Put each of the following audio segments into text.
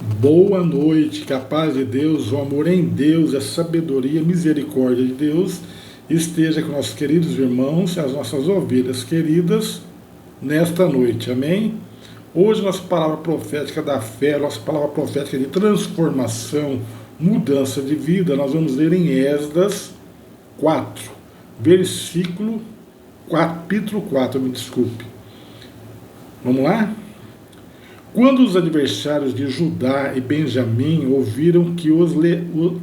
Boa noite, que a paz de Deus, o amor em Deus, a sabedoria, a misericórdia de Deus esteja com nossos queridos irmãos, as nossas ovelhas queridas, nesta noite, amém? Hoje, nossa palavra profética da fé, nossa palavra profética de transformação, mudança de vida, nós vamos ler em Esdras 4, capítulo 4, me desculpe. Vamos lá? Quando os adversários de Judá e Benjamim ouviram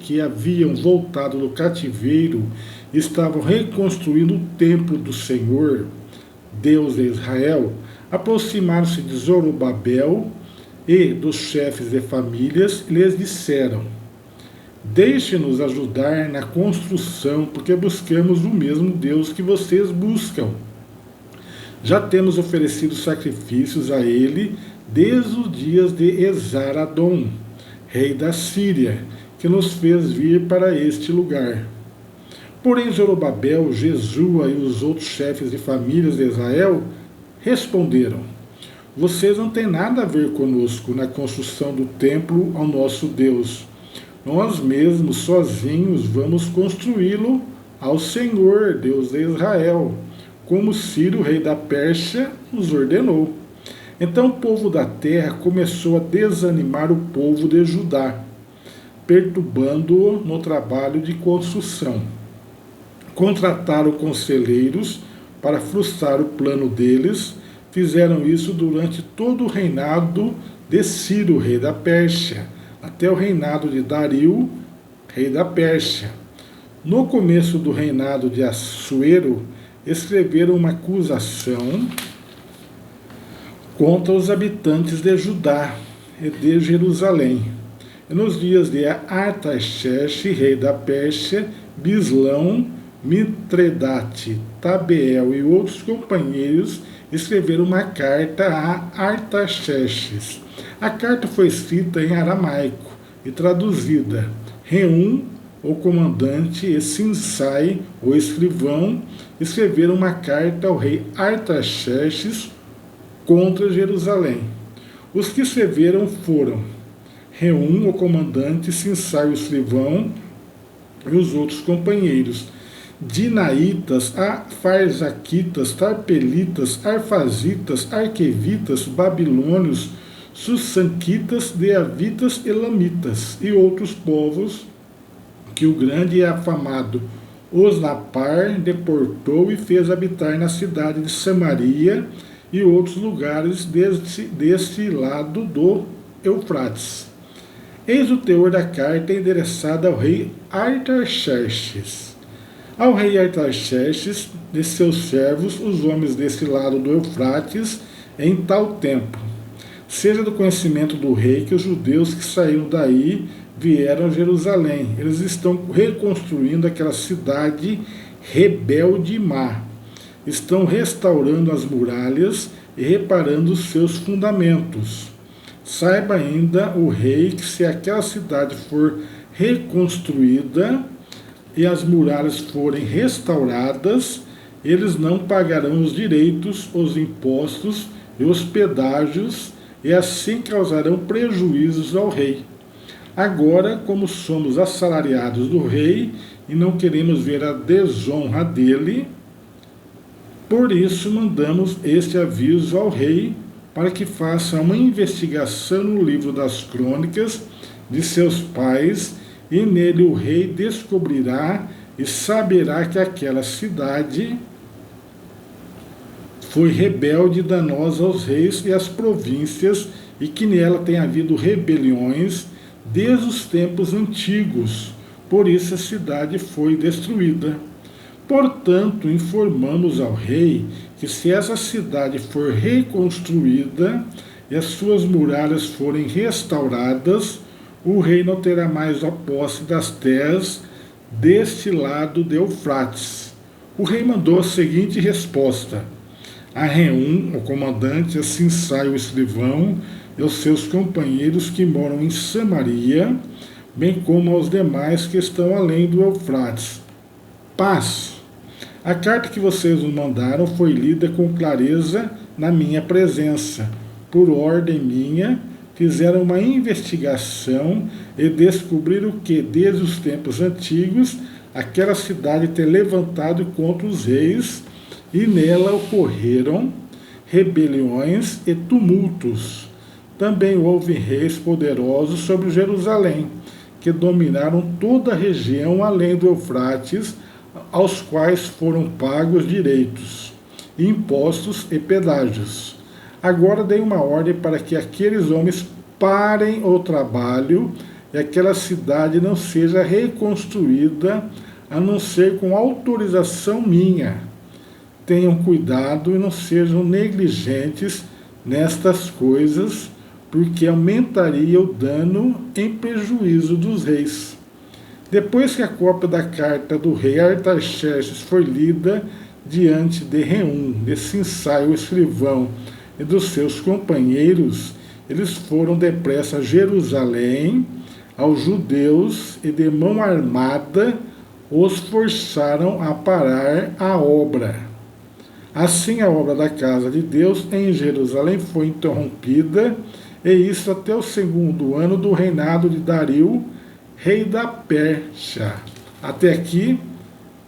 que haviam voltado do cativeiro e estavam reconstruindo o templo do Senhor, Deus de Israel, aproximaram-se de Zorobabel e dos chefes de famílias e lhes disseram: Deixe-nos ajudar na construção, porque buscamos o mesmo Deus que vocês buscam. Já temos oferecido sacrifícios a ele desde os dias de Esar-Adom, rei da Síria, que nos fez vir para este lugar. Porém, Zorobabel, Jesua e os outros chefes de famílias de Israel responderam: Vocês não têm nada a ver conosco na construção do templo ao nosso Deus. Nós mesmos, sozinhos, vamos construí-lo ao Senhor, Deus de Israel, como Ciro, rei da Pérsia, nos ordenou. Então o povo da terra começou a desanimar o povo de Judá, perturbando-o no trabalho de construção. Contrataram conselheiros para frustrar o plano deles. Fizeram isso durante todo o reinado de Ciro, rei da Pérsia, até o reinado de Dario, rei da Pérsia. No começo do reinado de Assuero, escreveram uma acusação contra os habitantes de Judá e de Jerusalém. E nos dias de Artaxerxes, rei da Pérsia, Bislão, Mitredate, Tabeel e outros companheiros escreveram uma carta a Artaxerxes. A carta foi escrita em aramaico e traduzida. Reum, o comandante, e Sinsai, o escrivão, escreveram uma carta ao rei Artaxerxes contra Jerusalém. Os que escreveram foram Reum, o comandante, Sinsai, o escrivão, e os outros companheiros: Dinaitas, Farzaquitas, Tarpelitas, Arfazitas, Arquevitas, Babilônios, Sussanquitas, Deavitas, Elamitas e outros povos que o grande e afamado Osnapar deportou e fez habitar na cidade de Samaria e outros lugares deste lado do Eufrates. Eis o teor da carta endereçada ao rei Artaxerxes. Ao rei Artaxerxes, de seus servos, os homens desse lado do Eufrates, em tal tempo. Seja do conhecimento do rei que os judeus que saíram daí vieram a Jerusalém. Eles estão reconstruindo aquela cidade rebelde e má. Estão restaurando as muralhas e reparando os seus fundamentos. Saiba ainda o rei que se aquela cidade for reconstruída e as muralhas forem restauradas, eles não pagarão os direitos, os impostos e os pedágios, e assim causarão prejuízos ao rei. Agora, como somos assalariados do rei e não queremos ver a desonra dele, por isso mandamos este aviso ao rei para que faça uma investigação no livro das crônicas de seus pais, e nele o rei descobrirá e saberá que aquela cidade foi rebelde e danosa aos reis e às províncias, e que nela tem havido rebeliões desde os tempos antigos. Por isso a cidade foi destruída. Portanto, informamos ao rei que se essa cidade for reconstruída e as suas muralhas forem restauradas, o rei não terá mais a posse das terras deste lado de Eufrates. O rei mandou a seguinte resposta a Reum, o comandante, a Sinsai, o escrivão, e aos seus companheiros que moram em Samaria, bem como aos demais que estão além do Eufrates: Paz. A carta que vocês nos mandaram foi lida com clareza na minha presença, por ordem minha, fizeram uma investigação e descobriram que, desde os tempos antigos, aquela cidade ter levantado contra os reis, e nela ocorreram rebeliões e tumultos. Também houve reis poderosos sobre Jerusalém, que dominaram toda a região além do Eufrates, aos quais foram pagos direitos, impostos e pedágios. Agora dei uma ordem para que aqueles homens parem o trabalho e aquela cidade não seja reconstruída, a não ser com autorização minha. Tenham cuidado e não sejam negligentes nestas coisas, porque aumentaria o dano em prejuízo dos reis. Depois que a cópia da carta do rei Artaxerxes foi lida diante de Reum, de Sinsai, o escrivão, e dos seus companheiros, eles foram depressa a Jerusalém, aos judeus, e de mão armada os forçaram a parar a obra. Assim a obra da casa de Deus em Jerusalém foi interrompida, e isso até o 2º ano do reinado de Dario, rei da Pérsia. Até aqui,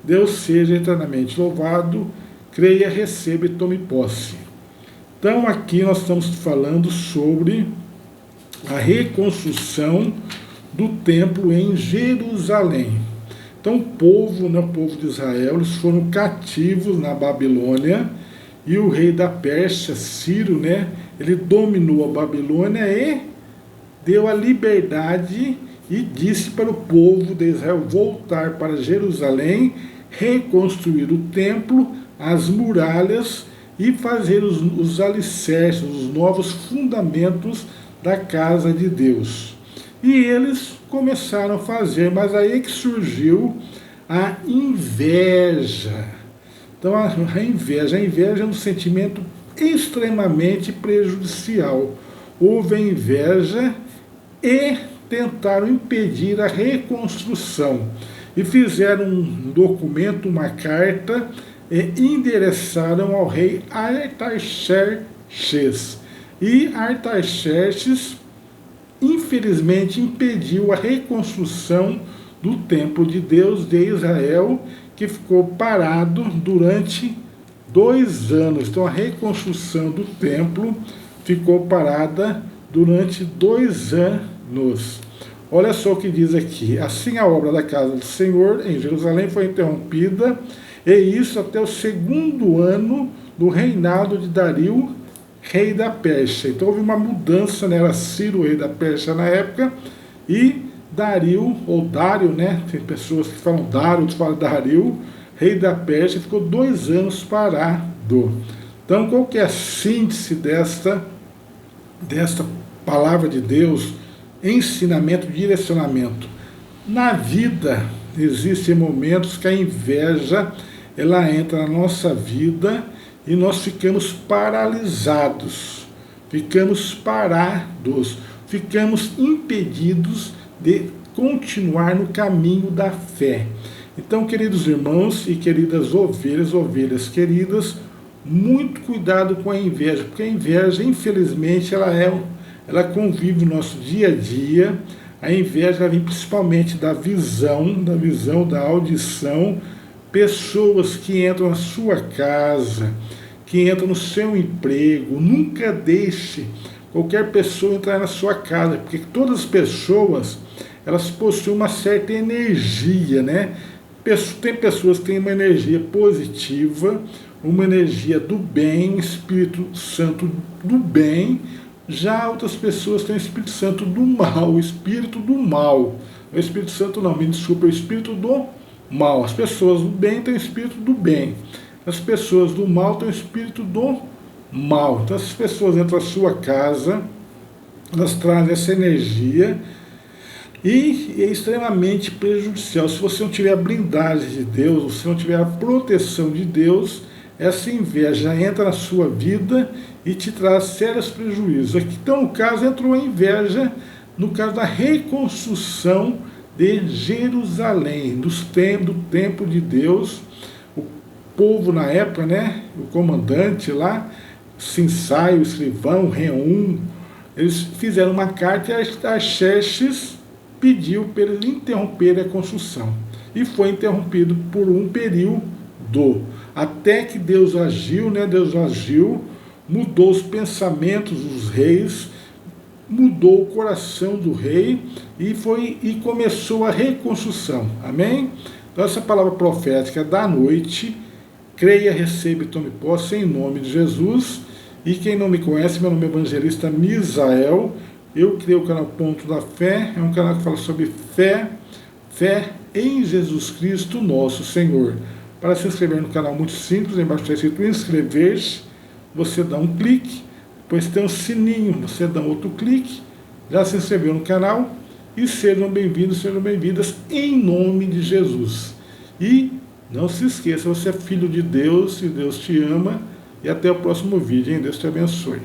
Deus seja eternamente louvado, creia, receba e tome posse. Então aqui nós estamos falando sobre a reconstrução do templo em Jerusalém. Então o povo de Israel, eles foram cativos na Babilônia, e o rei da Pérsia, Ciro, ele dominou a Babilônia e deu a liberdade e disse para o povo de Israel voltar para Jerusalém, reconstruir o templo, as muralhas e fazer os alicerces, os novos fundamentos da casa de Deus. E eles começaram a fazer, mas aí é que surgiu a inveja. Então a inveja é um sentimento extremamente prejudicial. Houve a inveja e tentaram impedir a reconstrução. E fizeram um documento, uma carta, e endereçaram ao rei Artaxerxes. E Artaxerxes, infelizmente, impediu a reconstrução do templo de Deus de Israel, que ficou parado durante 2 anos. Então a reconstrução do templo ficou parada durante 2 anos. Olha só o que diz aqui. Assim a obra da casa do Senhor em Jerusalém foi interrompida, e isso até o 2º ano do reinado de Dario, rei da Pérsia. Então houve uma mudança, era Ciro, rei da Pérsia na época, e Dario, ou Dário, tem pessoas que falam Dário, outros falam Dario, rei da Pérsia, ficou 2 anos parado. Então qual que é a síntese desta palavra de Deus, ensinamento, direcionamento? Na vida existem momentos que a inveja ela entra na nossa vida e nós ficamos paralisados, ficamos parados, ficamos impedidos de continuar no caminho da fé. Então, queridos irmãos e queridas ovelhas queridas, muito cuidado com a inveja, porque a inveja, infelizmente, ela convive no nosso dia a dia. A inveja vem principalmente da visão, da audição. Pessoas que entram na sua casa, que entram no seu emprego. Nunca deixe qualquer pessoa entrar na sua casa, porque todas as pessoas, elas possuem uma certa energia, Tem pessoas que têm uma energia positiva, uma energia do bem, Espírito Santo do bem. Já outras pessoas têm o Espírito Santo do mal, o Espírito do mal. O Espírito Santo não, me desculpe, é o Espírito do mal. As pessoas do bem têm o Espírito do bem. As pessoas do mal têm o Espírito do mal. Então essas pessoas entram na sua casa, elas trazem essa energia e é extremamente prejudicial. Se você não tiver a blindagem de Deus, se você não tiver a proteção de Deus, essa inveja entra na sua vida e te traz sérios prejuízos. Aqui, então, no caso, entrou a inveja no caso da reconstrução de Jerusalém, do templo de Deus. O povo na época, o comandante lá, Sinsai, o escrivão, Reum, Eles fizeram uma carta e Artaxerxes pediu para eles interromperem a construção. E foi interrompido por um período, até que Deus agiu, Deus agiu, mudou os pensamentos dos reis, mudou o coração do rei e começou a reconstrução. Amém? Então essa palavra profética da noite, creia, receba e tome posse em nome de Jesus. E quem não me conhece, meu nome é Evangelista Misael. Eu criei o canal Ponto da Fé, é um canal que fala sobre fé em Jesus Cristo, nosso Senhor. Para se inscrever no canal, muito simples, embaixo está escrito inscrever-se, você dá um clique, depois tem um sininho, você dá outro clique, já se inscreveu no canal, e sejam bem-vindos, sejam bem-vindas em nome de Jesus. E não se esqueça, você é filho de Deus e Deus te ama, e até o próximo vídeo, hein? Deus te abençoe.